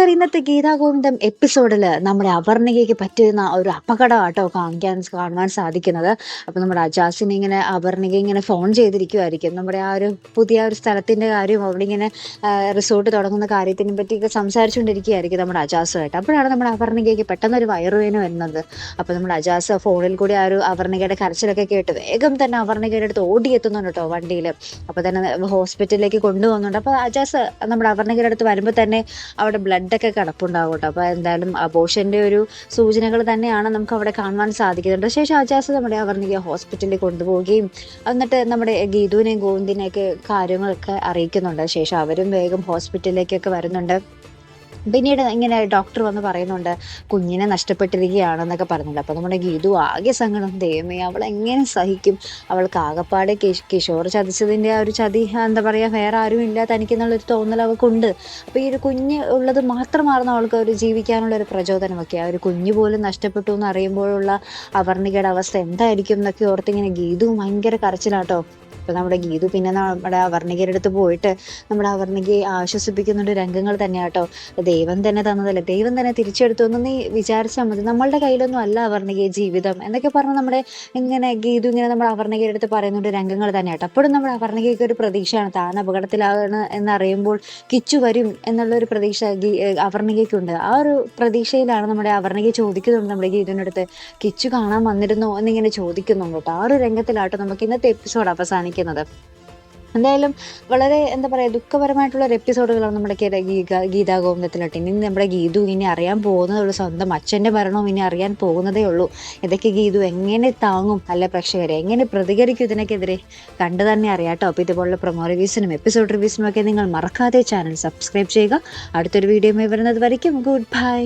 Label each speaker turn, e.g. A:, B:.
A: നമസ്കാരം. ഇന്നത്തെ ഗീതാഗോവിന്ദം എപ്പിസോഡില് നമ്മുടെ അപർണികയ്ക്ക് പറ്റുന്ന ഒരു അപകടമാട്ടോ കാണുവാൻ സാധിക്കുന്നത്. അപ്പൊ നമ്മുടെ അജാസിന് ഇങ്ങനെ അപർണിക ഇങ്ങനെ ഫോൺ ചെയ്തിരിക്കുമായിരിക്കും. നമ്മുടെ ആ ഒരു പുതിയ ഒരു സ്ഥലത്തിന്റെ കാര്യം, അവിടെ ഇങ്ങനെ റിസോർട്ട് തുടങ്ങുന്ന കാര്യത്തിനെ പറ്റിയൊക്കെ സംസാരിച്ചുകൊണ്ടിരിക്കുകയായിരിക്കും നമ്മുടെ അജാസുമായിട്ട്. അപ്പോഴാണ് നമ്മുടെ അപർണികയ്ക്ക് പെട്ടെന്ന് ഒരു വയറുവേദന വരുന്നത്. അപ്പൊ നമ്മുടെ അജാസ് ഫോണിൽ കൂടി ആ ഒരു അപർണികയുടെ കരച്ചിലൊക്കെ കേട്ട് വേഗം തന്നെ അപർണികയുടെ അടുത്ത് ഓടിയെത്തുന്നുണ്ട് കേട്ടോ വണ്ടിയിൽ. അപ്പൊ തന്നെ ഹോസ്പിറ്റലിലേക്ക് കൊണ്ടുപോകുന്നുണ്ട്. അപ്പൊ അജാസ് നമ്മുടെ അപർണികയുടെ അടുത്ത് വരുമ്പോൾ തന്നെ അവിടെ ബ്ലഡൊക്കെ കിടപ്പുണ്ടാവും കേട്ടോ. അപ്പോൾ എന്തായാലും അബോർഷൻ്റെ ഒരു സൂചനകൾ തന്നെയാണ് നമുക്ക് അവിടെ കാണുവാൻ സാധിക്കുന്നുണ്ട്. ശേഷം അജാസ് നമ്മുടെ അപർണിക ഹോസ്പിറ്റലിൽ കൊണ്ടുപോവുകയും എന്നിട്ട് നമ്മുടെ ഗീതുവിനെയും ഗോവിന്ദിനെയൊക്കെ കാര്യങ്ങളൊക്കെ അറിയിക്കുന്നുണ്ട്. ശേഷം അവരും വേഗം ഹോസ്പിറ്റലിലേക്കൊക്കെ വരുന്നുണ്ട്. പിന്നീട് ഇങ്ങനെ ഡോക്ടർ വന്ന് പറയുന്നുണ്ട് കുഞ്ഞിനെ നഷ്ടപ്പെട്ടിരിക്കുകയാണെന്നൊക്കെ പറഞ്ഞിട്ടുണ്ട്. അപ്പോൾ നമ്മുടെ ഗീതു ആകെ സങ്കടം, ദൈവമേ അവൾ എങ്ങനെ സഹിക്കും, അവൾക്ക് ആകപ്പാടെ കിഷോർ ചതിച്ചതിൻ്റെ ആ ഒരു ചതി എന്താ പറയുക, വേറെ ആരും ഇല്ല തനിക്കെന്നുള്ളൊരു തോന്നൽ അവൾക്കുണ്ട്. അപ്പോൾ ഈ ഒരു കുഞ്ഞ് ഉള്ളത് മാത്രമായിരുന്നു അവൾക്ക് ഒരു ജീവിക്കാനുള്ള ഒരു പ്രചോദനമൊക്കെ. ആ ഒരു കുഞ്ഞ് പോലും നഷ്ടപ്പെട്ടു എന്ന് അറിയുമ്പോഴുള്ള അപർണികയുടെ അവസ്ഥ എന്തായിരിക്കും എന്നൊക്കെ ഓർത്തിങ്ങനെ ഗീതു ഭയങ്കര കരച്ചിലാട്ടോ. അപ്പോൾ നമ്മുടെ ഗീതു പിന്നെ നമ്മുടെ അപർണികയുടെ അടുത്ത് പോയിട്ട് നമ്മുടെ അപർണികയെ ആശ്വസിപ്പിക്കുന്നുണ്ട് രംഗങ്ങൾ തന്നെയാട്ടോ. ദൈവം തന്നെ തന്നതല്ലേ, ദൈവം തന്നെ തിരിച്ചെടുത്തു എന്ന് നീ വിചാരിച്ചാൽ മതി, നമ്മളുടെ കയ്യിലൊന്നും അല്ല അപർണികയെ ജീവിതം എന്നൊക്കെ പറഞ്ഞ് നമ്മുടെ ഗീതു ഇങ്ങനെ നമ്മുടെ അപർണികയുടെ അടുത്ത് പറയുന്നുണ്ട് രംഗങ്ങൾ തന്നെയാട്ടോ. അപ്പോഴും നമ്മുടെ അപർണികയ്ക്ക് ഒരു പ്രതീക്ഷയാണ്, താൻ അപകടത്തിലാകണം എന്നറിയുമ്പോൾ കിച്ചു വരും എന്നുള്ളൊരു പ്രതീക്ഷ അപർണികയ്ക്കുണ്ട്. ആ ഒരു പ്രതീക്ഷയിലാണ് നമ്മുടെ അപർണിക ചോദിക്കുന്നുണ്ട് നമ്മുടെ ഗീതുവിൻ്റെ അടുത്ത്, കിച്ചു കാണാൻ വന്നിരുന്നോ എന്നിങ്ങനെ ചോദിക്കുന്നുണ്ട് കേട്ടോ. ആ ഒരു രംഗത്തിലാട്ടോ നമുക്ക് ഇന്നത്തെ എപ്പിസോഡ് അവസാനിക്കുന്നത്. എന്തായാലും വളരെ എന്താ പറയുക ദുഃഖപരമായിട്ടുള്ള ഒരു എപ്പിസോഡുകളാണ് നമ്മുടെ ഗീതാഗോവിന്ദത്തിലോട്ട്. ഇനി നമ്മുടെ ഗീതു ഇനി അറിയാൻ പോകുന്നതേ ഉള്ളൂ, സ്വന്തം അച്ഛൻ്റെ മരണവും ഇനി അറിയാൻ പോകുന്നതേ ഉള്ളൂ. ഇതൊക്കെ ഗീതു എങ്ങനെ താങ്ങും, അല്ല പ്രേക്ഷകരെ എങ്ങനെ പ്രതികരിക്കും ഇതിനൊക്കെതിരെ കണ്ടു തന്നെ അറിയാട്ടോ. അപ്പോൾ ഇതുപോലുള്ള പ്രൊമോ റിവ്യൂസിനും എപ്പിസോഡ് റിവ്യൂസിനും ഒക്കെ നിങ്ങൾ മറക്കാതെ ചാനൽ സബ്സ്ക്രൈബ് ചെയ്യുക. അടുത്തൊരു വീഡിയോയുമായി വരുന്നത് വരയ്ക്കും ഗുഡ് ബൈ.